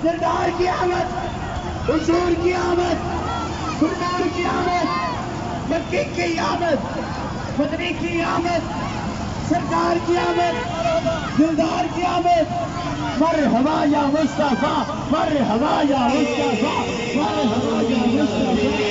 सरदार की आमद, हुजूर की आमद, सरदार की आमद, मक्के की आमद, मदनी की आमद, सरकार की आमद, दिलदार की आमद। मरहबा या मुस्तफा, मरहबा या मुस्तफा, मरहबा या मुस्तफा।